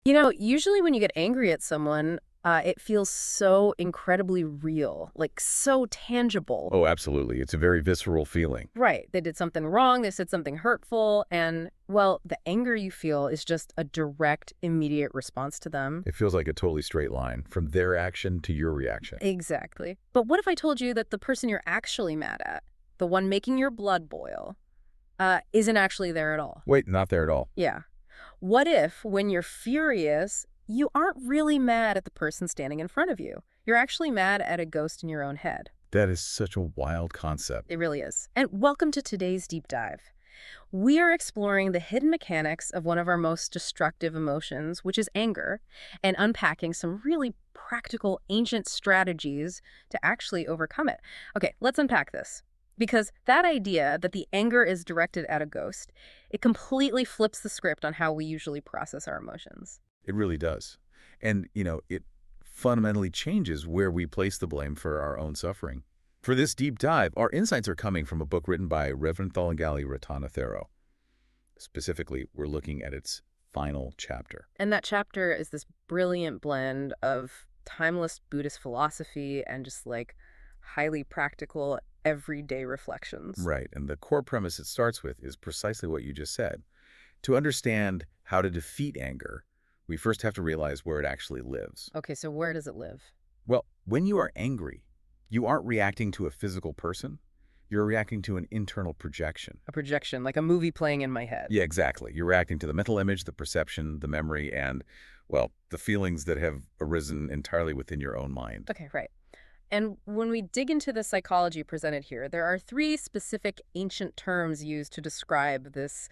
Usually when you get angry at someone, it feels so incredibly real, like so tangible. Oh, absolutely. It's a very visceral feeling. Right. They did something wrong, they said something hurtful, and, well, the anger you feel is just a direct, immediate response to them. It feels like a totally straight line from their action to your reaction. Exactly. But what if I told you that the person you're actually mad at, the one making your blood boil, isn't actually there at all? Wait, not there at all. Yeah. What if, when you're furious, you aren't really mad at the person standing in front of you? You're actually mad at a ghost in your own head. That is such a wild concept. It really is. And welcome to today's deep dive. We are exploring the hidden mechanics of one of our most destructive emotions, which is anger, and unpacking some really practical ancient strategies to actually overcome it. Okay, let's unpack this. Because that idea that the anger is directed at a ghost, it completely flips the script on how we usually process our emotions. It really does. And, it fundamentally changes where we place the blame for our own suffering. For this deep dive, our insights are coming from a book written by Reverend Thalangali Ratanathero. Specifically, we're looking at its final chapter. And that chapter is this brilliant blend of timeless Buddhist philosophy and just like highly practical everyday reflections. Right, and the core premise it starts with is precisely what you just said. To understand how to defeat anger, we first have to realize where it actually lives. Okay, so where does it live? Well, when you are angry, you aren't reacting to a physical person. You're reacting to an internal projection. A projection, like a movie playing in my head. Yeah, exactly. You're reacting to the mental image, the perception, the memory, and, well, the feelings that have arisen entirely within your own mind. Okay, right. And when we dig into the psychology presented here, there are three specific ancient terms used to describe this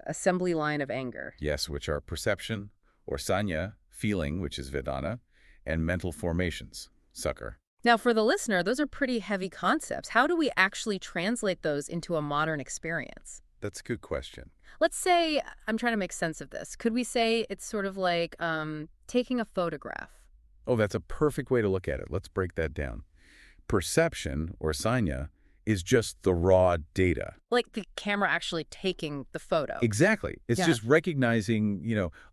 assembly line of anger. Yes, which are perception, or sanya, feeling, which is vedana, and mental formations, sucker. Now, for the listener, those are pretty heavy concepts. How do we actually translate those into a modern experience? That's a good question. Let's say, I'm trying to make sense of this. Could we say it's sort of like taking a photograph? Oh, that's a perfect way to look at it. Let's break that down. Perception, or sanya, is just the raw data. Like the camera actually taking the photo. Exactly. It's Yeah. just recognizing,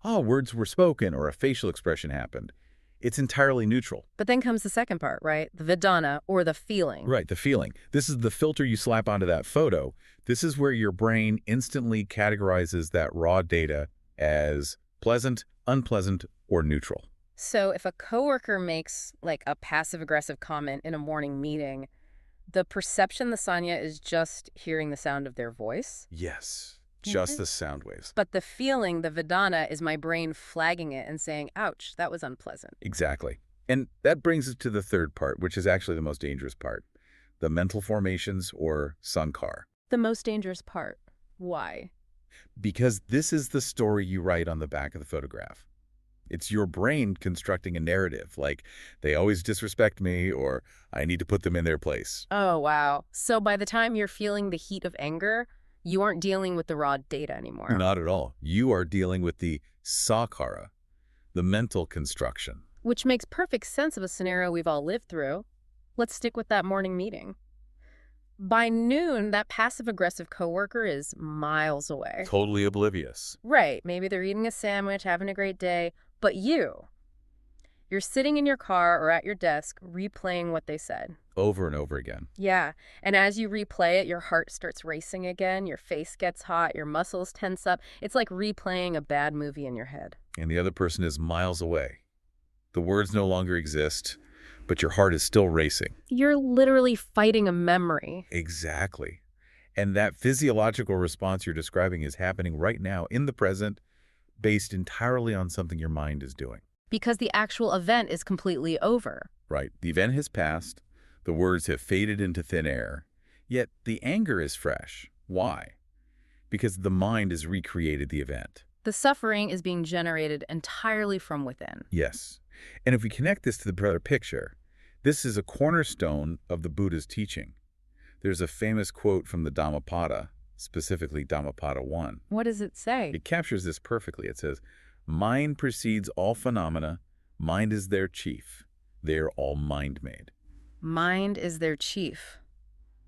words were spoken or a facial expression happened. It's entirely neutral. But then comes the second part, right? The vedana, or the feeling. Right, the feeling. This is the filter you slap onto that photo. This is where your brain instantly categorizes that raw data as pleasant, unpleasant, or neutral. So if a coworker makes like a passive-aggressive comment in a morning meeting, the perception, the sanya, is just hearing the sound of their voice. Yes, just the sound waves. But the feeling, the vedana, is my brain flagging it and saying, ouch, that was unpleasant. Exactly. And that brings us to the third part, which is actually the most dangerous part, the mental formations, or sankar. The most dangerous part. Why? Because this is the story you write on the back of the photograph. It's your brain constructing a narrative, like, they always disrespect me, or I need to put them in their place. Oh, wow. So by the time you're feeling the heat of anger, you aren't dealing with the raw data anymore. Not at all. You are dealing with the sakara, the mental construction. Which makes perfect sense of a scenario we've all lived through. Let's stick with that morning meeting. By noon, that passive-aggressive coworker is miles away. Totally oblivious. Right. Maybe they're eating a sandwich, having a great day. But you're sitting in your car or at your desk replaying what they said. Over and over again. Yeah. And as you replay it, your heart starts racing again, your face gets hot, your muscles tense up. It's like replaying a bad movie in your head. And the other person is miles away. The words no longer exist, but your heart is still racing. You're literally fighting a memory. Exactly. And that physiological response you're describing is happening right now in the present, based entirely on something your mind is doing. Because the actual event is completely over. Right. The event has passed. The words have faded into thin air. Yet the anger is fresh. Why? Because the mind has recreated the event. The suffering is being generated entirely from within. Yes. And if we connect this to the broader picture, this is a cornerstone of the Buddha's teaching. There's a famous quote from the Dhammapada, specifically Dhammapada 1. What does it say? It captures this perfectly. It says, mind precedes all phenomena. Mind is their chief. They are all mind-made. Mind is their chief.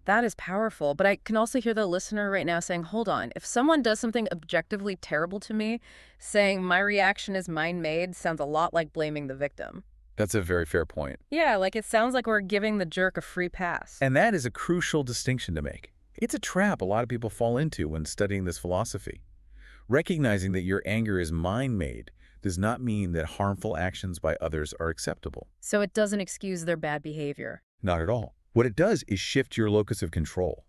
That is powerful, but I can also hear the listener right now saying, hold on, if someone does something objectively terrible to me, saying my reaction is mind-made sounds a lot like blaming the victim. That's a very fair point. Yeah, like it sounds like we're giving the jerk a free pass. And that is a crucial distinction to make. It's a trap a lot of people fall into when studying this philosophy. Recognizing that your anger is mind-made does not mean that harmful actions by others are acceptable. So it doesn't excuse their bad behavior. Not at all. What it does is shift your locus of control.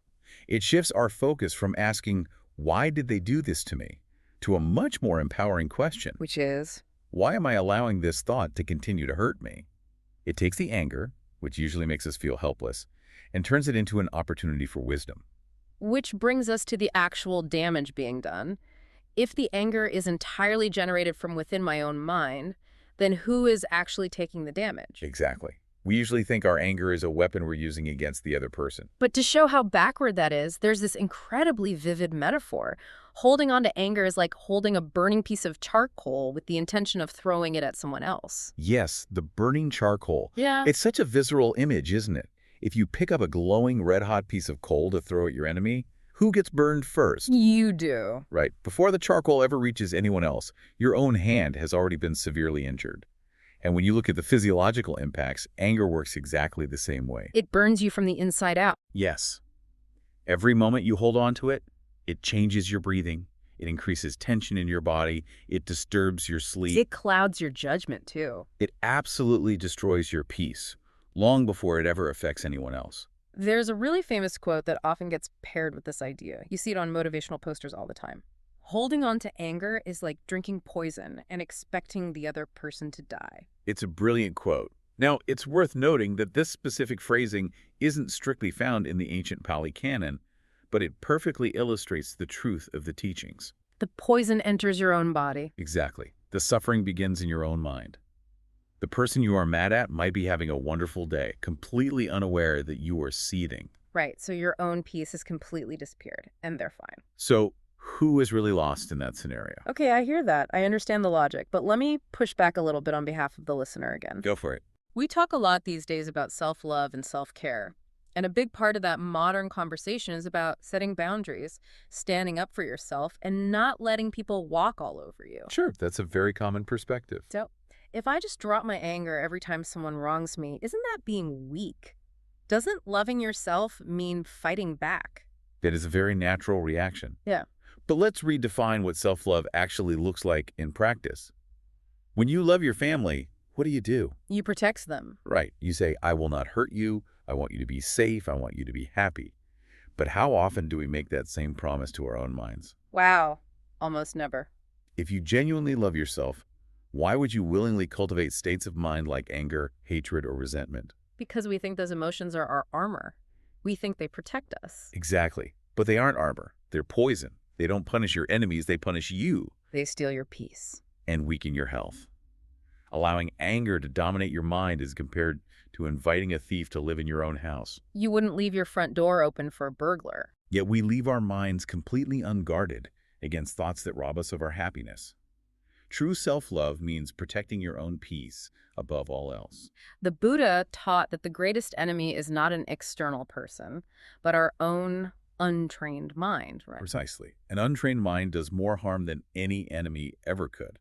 It shifts our focus from asking, why did they do this to me, to a much more empowering question. Which is? Why am I allowing this thought to continue to hurt me? It takes the anger, which usually makes us feel helpless, and turns it into an opportunity for wisdom. Which brings us to the actual damage being done. If the anger is entirely generated from within my own mind, then who is actually taking the damage? Exactly. We usually think our anger is a weapon we're using against the other person. But to show how backward that is, there's this incredibly vivid metaphor. Holding on to anger is like holding a burning piece of charcoal with the intention of throwing it at someone else. Yes, the burning charcoal. Yeah. It's such a visceral image, isn't it? If you pick up a glowing red-hot piece of coal to throw at your enemy, who gets burned first? You do. Right. Before the charcoal ever reaches anyone else, your own hand has already been severely injured. And when you look at the physiological impacts, anger works exactly the same way. It burns you from the inside out. Yes. Every moment you hold on to it, it changes your breathing, it increases tension in your body, it disturbs your sleep. It clouds your judgment, too. It absolutely destroys your peace, long before it ever affects anyone else. There's a really famous quote that often gets paired with this idea. You see it on motivational posters all the time. Holding on to anger is like drinking poison and expecting the other person to die. It's a brilliant quote. Now, it's worth noting that this specific phrasing isn't strictly found in the ancient Pali Canon, but it perfectly illustrates the truth of the teachings. The poison enters your own body. Exactly. The suffering begins in your own mind. The person you are mad at might be having a wonderful day, completely unaware that you are seething. Right, so your own peace has completely disappeared, and they're fine. So, who is really lost in that scenario? Okay, I hear that. I understand the logic, but let me push back a little bit on behalf of the listener again. Go for it. We talk a lot these days about self-love and self-care. And a big part of that modern conversation is about setting boundaries, standing up for yourself, and not letting people walk all over you. Sure, that's a very common perspective. So, if I just drop my anger every time someone wrongs me, isn't that being weak? Doesn't loving yourself mean fighting back? That is a very natural reaction. Yeah. But let's redefine what self-love actually looks like in practice. When you love your family, what do? You protect them. Right. You say, I will not hurt you. I want you to be safe. I want you to be happy. But how often do we make that same promise to our own minds? Wow. Almost never. If you genuinely love yourself, why would you willingly cultivate states of mind like anger, hatred, or resentment? Because we think those emotions are our armor. We think they protect us. Exactly. But they aren't armor. They're poison. They don't punish your enemies. They punish you They steal your peace. and weaken your health. Allowing anger to dominate your mind is compared to inviting a thief to live in your own house. You wouldn't leave your front door open for a burglar. Yet we leave our minds completely unguarded against thoughts that rob us of our happiness. True self-love means protecting your own peace above all else. The Buddha taught that the greatest enemy is not an external person, but our own untrained mind, right? Precisely. An untrained mind does more harm than any enemy ever could.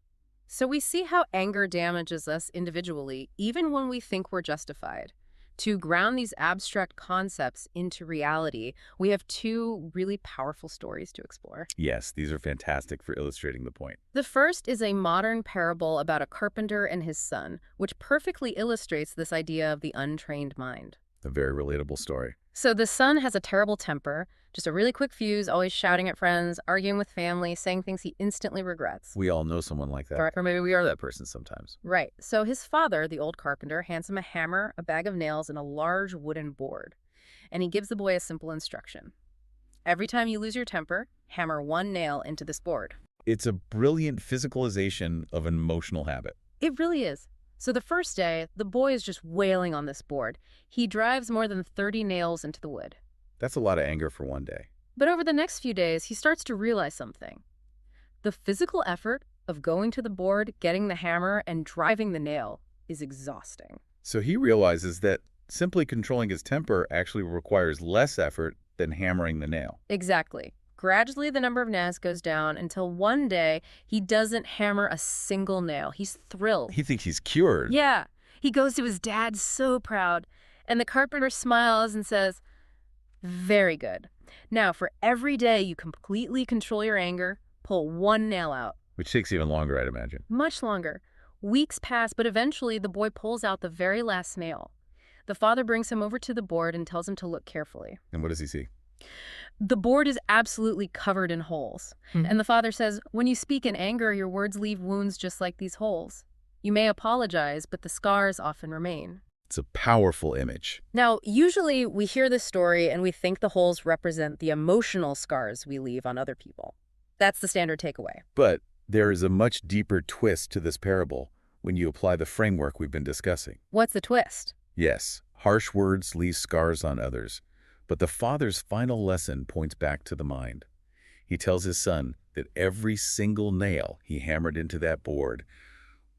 So we see how anger damages us individually, even when we think we're justified. To ground these abstract concepts into reality, we have two really powerful stories to explore. Yes, these are fantastic for illustrating the point. The first is a modern parable about a carpenter and his son, which perfectly illustrates this idea of the untrained mind. A very relatable story. So the son has a terrible temper, just a really quick fuse, always shouting at friends, arguing with family, saying things he instantly regrets. We all know someone like that. Right. Or maybe we are that person sometimes. Right. So his father, the old carpenter, hands him a hammer, a bag of nails, and a large wooden board. And he gives the boy a simple instruction. Every time you lose your temper, hammer one nail into this board. It's a brilliant physicalization of an emotional habit. It really is. So the first day, the boy is just wailing on this board. He drives more than 30 nails into the wood. That's a lot of anger for one day. But over the next few days, he starts to realize something. The physical effort of going to the board, getting the hammer, and driving the nail is exhausting. So he realizes that simply controlling his temper actually requires less effort than hammering the nail. Exactly. Gradually, the number of nails goes down until one day he doesn't hammer a single nail. He's thrilled. He thinks he's cured. Yeah. He goes to his dad so proud. And the carpenter smiles and says, "Very good. Now, for every day you completely control your anger, pull one nail out." Which takes even longer, I'd imagine. Much longer. Weeks pass, but eventually the boy pulls out the very last nail. The father brings him over to the board and tells him to look carefully. And what does he see? The board is absolutely covered in holes. And the father says, "When you speak in anger, your words leave wounds just like these holes. You may apologize, but the scars often remain." It's a powerful image. Now, usually we hear this story and we think the holes represent the emotional scars we leave on other people. That's the standard takeaway. But there is a much deeper twist to this parable when you apply the framework we've been discussing. What's the twist? Yes, harsh words leave scars on others, but the father's final lesson points back to the mind. He tells his son that every single nail he hammered into that board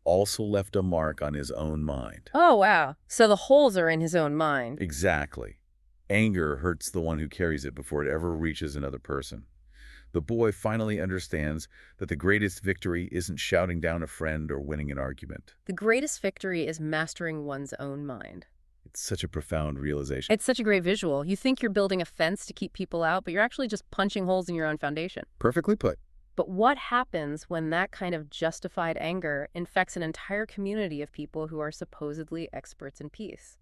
also left a mark on his own mind. Oh, wow. So the holes are in his own mind. Exactly. Anger hurts the one who carries it before it ever reaches another person. The boy finally understands that the greatest victory isn't shouting down a friend or winning an argument. The greatest victory is mastering one's own mind. It's such a profound realization. It's such a great visual. You think you're building a fence to keep people out, but you're actually just punching holes in your own foundation. Perfectly put. But what happens when that kind of justified anger infects an entire community of people who are supposedly experts in peace?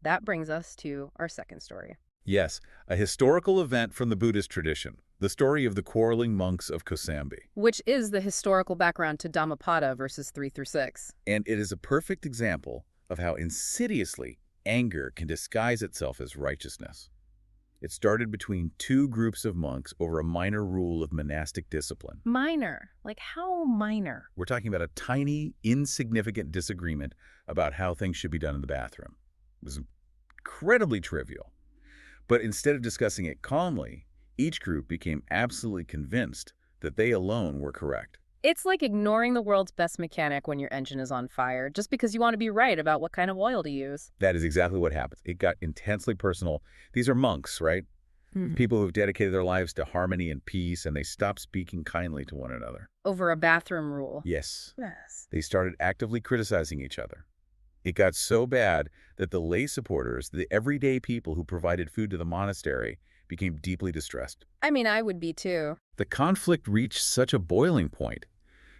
That brings us to our second story. Yes, a historical event from the Buddhist tradition, the story of the quarreling monks of Kosambi. Which is the historical background to Dhammapada verses 3 through 6. And it is a perfect example of how insidiously anger can disguise itself as righteousness. It started between two groups of monks over a minor rule of monastic discipline. Minor? Like how minor? We're talking about a tiny, insignificant disagreement about how things should be done in the bathroom. It was incredibly trivial. But instead of discussing it calmly, each group became absolutely convinced that they alone were correct. It's like ignoring the world's best mechanic when your engine is on fire, just because you want to be right about what kind of oil to use. That is exactly what happened. It got intensely personal. These are monks, right? People who've dedicated their lives to harmony and peace, and they stopped speaking kindly to one another. Over a bathroom rule. Yes. Yes. They started actively criticizing each other. It got so bad that the lay supporters, the everyday people who provided food to the monastery, became deeply distressed. I mean, I would be too. The conflict reached such a boiling point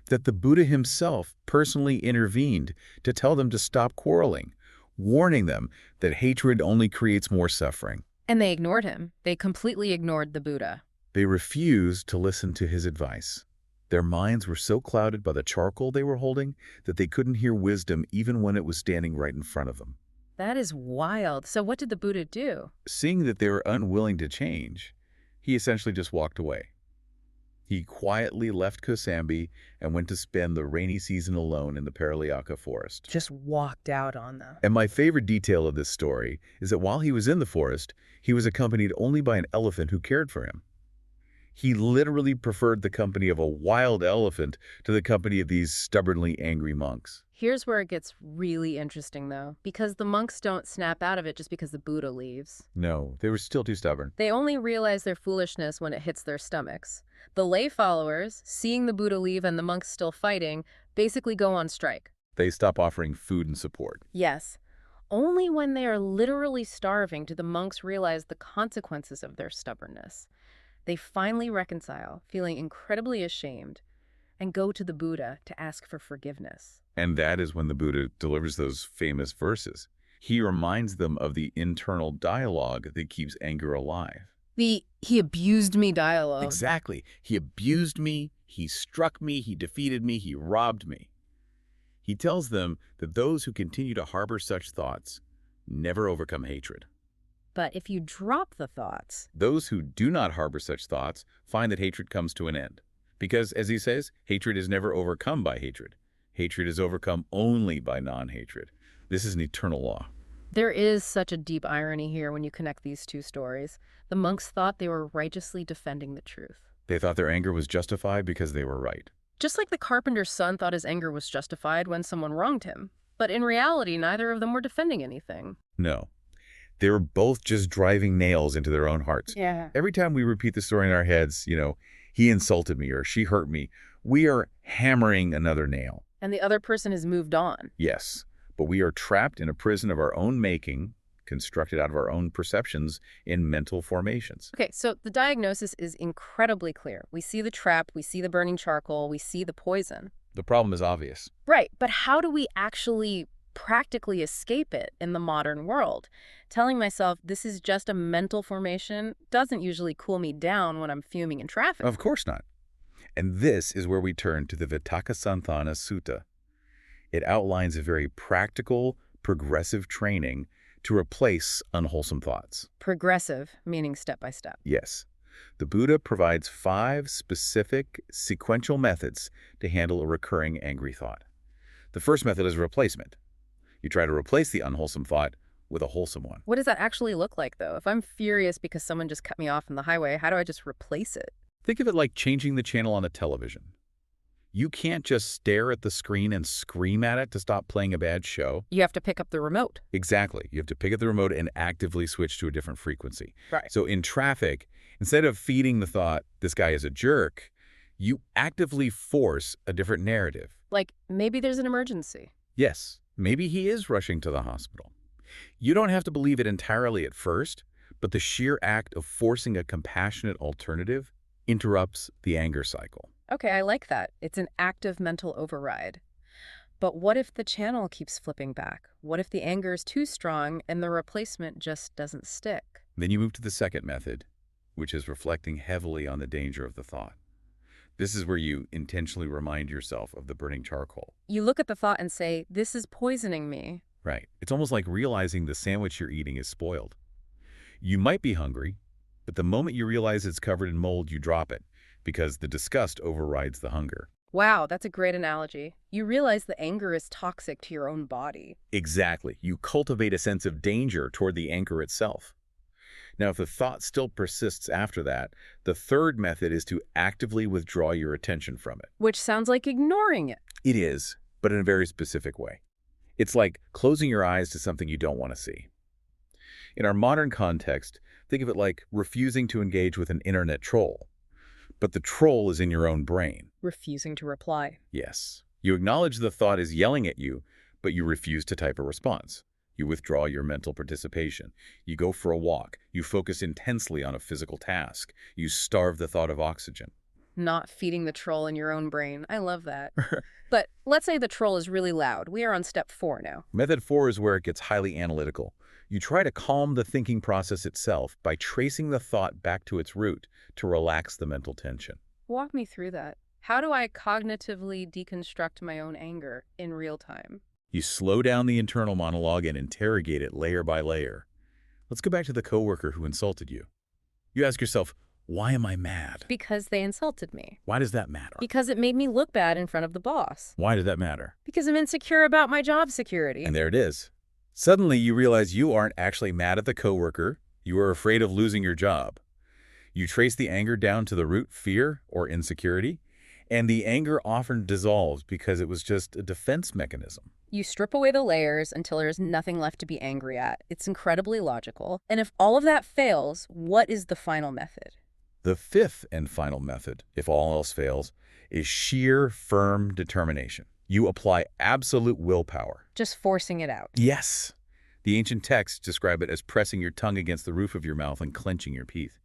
that the Buddha himself personally intervened to tell them to stop quarreling, warning them that hatred only creates more suffering. And they ignored him. They completely ignored the Buddha. They refused to listen to his advice. Their minds were so clouded by the charcoal they were holding that they couldn't hear wisdom even when it was standing right in front of them. That is wild. So what did the Buddha do? Seeing that they were unwilling to change, he essentially just walked away. He quietly left Kosambi and went to spend the rainy season alone in the Paraliyaka forest. Just walked out on them. And my favorite detail of this story is that while he was in the forest, he was accompanied only by an elephant who cared for him. He literally preferred the company of a wild elephant to the company of these stubbornly angry monks. Here's where it gets really interesting, though, because the monks don't snap out of it just because the Buddha leaves. No, they were still too stubborn. They only realize their foolishness when it hits their stomachs. The lay followers, seeing the Buddha leave and the monks still fighting, basically go on strike. They stop offering food and support. Yes. Only when they are literally starving do the monks realize the consequences of their stubbornness. They finally reconcile, feeling incredibly ashamed, and go to the Buddha to ask for forgiveness. And that is when the Buddha delivers those famous verses. He reminds them of the internal dialogue that keeps anger alive. The "he abused me" dialogue. Exactly. He abused me, he struck me, he defeated me, he robbed me. He tells them that those who continue to harbor such thoughts never overcome hatred. But if you drop the thoughts, Those who do not harbor such thoughts find that hatred comes to an end. Because, as he says, hatred is never overcome by hatred. Hatred is overcome only by non-hatred. This is an eternal law. there is such a deep irony here when you connect these two stories. The monks thought they were righteously defending the truth. They thought their anger was justified because they were right. Just like the carpenter's son thought his anger was justified when someone wronged him. But in reality, neither of them were defending anything. No. They were both just driving nails into their own hearts. Yeah. Every time we repeat the story in our heads, he insulted me or she hurt me, we are hammering another nail. And the other person has moved on. Yes, but we are trapped in a prison of our own making, constructed out of our own perceptions in mental formations. Okay, so the diagnosis is incredibly clear. We see the trap, we see the burning charcoal, we see the poison. The problem is obvious. Right, but how do we actually practically escape it in the modern world? Telling myself this is just a mental formation doesn't usually cool me down when I'm fuming in traffic. Of course not. And this is where we turn to the Vitakkasanthana Sutta. It outlines a very practical, progressive training to replace unwholesome thoughts. Progressive, meaning step by step. Yes. The Buddha provides 5 specific, sequential methods to handle a recurring angry thought. The first method is replacement. You try to replace the unwholesome thought with a wholesome one. What does that actually look like, though? If I'm furious because someone just cut me off on the highway, how do I just replace it? Think of it like changing the channel on a television. You can't just stare at the screen and scream at it to stop playing a bad show. You have to pick up the remote. Exactly. You have to pick up the remote and actively switch to a different frequency. Right. So in traffic, instead of feeding the thought, this guy is a jerk, you actively force a different narrative. Like, maybe there's an emergency. Yes, maybe he is rushing to the hospital. You don't have to believe it entirely at first, but the sheer act of forcing a compassionate alternative interrupts the anger cycle. Okay, I like that. It's an active mental override. But what if the channel keeps flipping back? What if the anger is too strong and the replacement just doesn't stick? Then you move to the second method, which is reflecting heavily on the danger of the thought. This is where you intentionally remind yourself of the burning charcoal. You look at the thought and say, this is poisoning me. Right. It's almost like realizing the sandwich you're eating is spoiled. You might be hungry, but the moment you realize it's covered in mold, you drop it, because the disgust overrides the hunger. Wow, that's a great analogy. You realize the anger is toxic to your own body. Exactly. You cultivate a sense of danger toward the anger itself. Now, if the thought still persists after that, the third method is to actively withdraw your attention from it. Which sounds like ignoring it. It is, but in a very specific way. It's like closing your eyes to something you don't want to see. In our modern context, think of it like refusing to engage with an internet troll. But the troll is in your own brain. Refusing to reply. Yes. You acknowledge the thought is yelling at you, but you refuse to type a response. You withdraw your mental participation. You go for a walk. You focus intensely on a physical task. You starve the thought of oxygen. Not feeding the troll in your own brain. I love that. But let's say the troll is really loud. We are on step 4 now. Method 4 is where it gets highly analytical. You try to calm the thinking process itself by tracing the thought back to its root to relax the mental tension. Walk me through that. How do I cognitively deconstruct my own anger in real time? You slow down the internal monologue and interrogate it layer by layer. Let's go back to the coworker who insulted you. You ask yourself, why am I mad? Because they insulted me. Why does that matter? Because it made me look bad in front of the boss. Why did that matter? Because I'm insecure about my job security. And there it is. Suddenly you realize you aren't actually mad at the coworker. You are afraid of losing your job. You trace the anger down to the root, fear or insecurity, and the anger often dissolves because it was just a defense mechanism. You strip away the layers until there's nothing left to be angry at. It's incredibly logical. And if all of that fails, what is the final method? The fifth and final method, if all else fails, is sheer, firm determination. You apply absolute willpower. Just forcing it out. Yes. The ancient texts describe it as pressing your tongue against the roof of your mouth and clenching your teeth.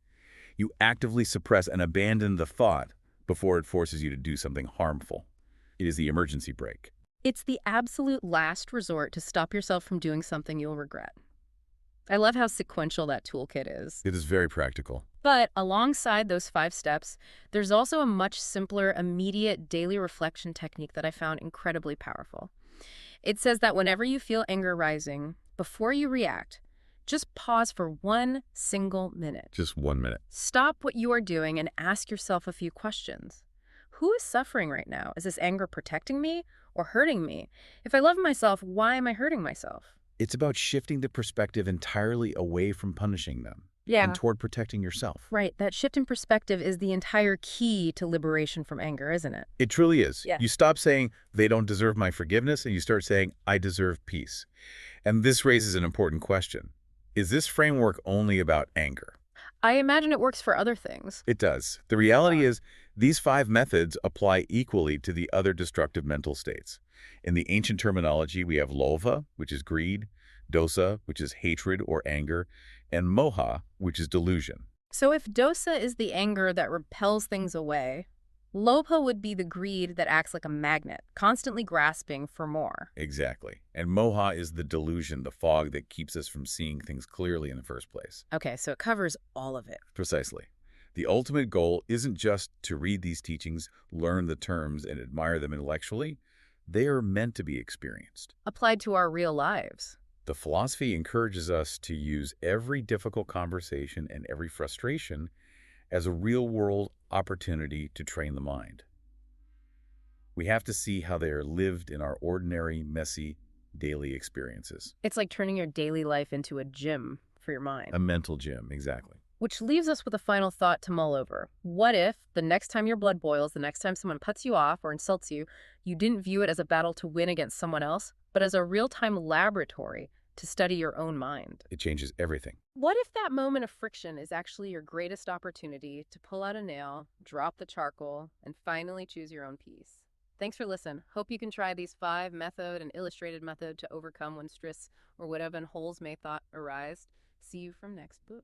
You actively suppress and abandon the thought before it forces you to do something harmful. It is the emergency brake. It's the absolute last resort to stop yourself from doing something you'll regret. I love how sequential that toolkit is. It is very practical. But alongside those 5 steps, there's also a much simpler, immediate daily reflection technique that I found incredibly powerful. It says that whenever you feel anger rising, before you react, just pause for 1 single minute. Just 1 minute. Stop what you are doing and ask yourself a few questions. Who is suffering right now? Is this anger protecting me or hurting me? If I love myself, why am I hurting myself? It's about shifting the perspective entirely away from punishing them. and Yeah. toward protecting yourself. Right. That shift in perspective is the entire key to liberation from anger, isn't it? It truly is. Yeah. You stop saying, they don't deserve my forgiveness, and you start saying, I deserve peace. And this raises an important question. Is this framework only about anger? I imagine it works for other things. It does. The reality is, these 5 methods apply equally to the other destructive mental states. In the ancient terminology, we have lova, which is greed, dosa, which is hatred or anger, and moha, which is delusion. So if dosa is the anger that repels things away, lobha would be the greed that acts like a magnet, constantly grasping for more. Exactly. And moha is the delusion, the fog that keeps us from seeing things clearly in the first place. Okay, so it covers all of it. Precisely. The ultimate goal isn't just to read these teachings, learn the terms, and admire them intellectually. They are meant to be experienced. Applied to our real lives. The philosophy encourages us to use every difficult conversation and every frustration as a real-world opportunity to train the mind. We have to see how they are lived in our ordinary, messy, daily experiences. It's like turning your daily life into a gym for your mind. A mental gym, exactly. Which leaves us with a final thought to mull over. What if, the next time your blood boils, the next time someone cuts you off or insults you, you didn't view it as a battle to win against someone else, but as a real-time laboratory to study your own mind? It changes everything. What if that moment of friction is actually your greatest opportunity to pull out a nail, drop the charcoal, and finally choose your own peace? Thanks for listening. Hope you can try these 5 method and illustrated method to overcome when stress or whatever holes may thought arise. See you from next book.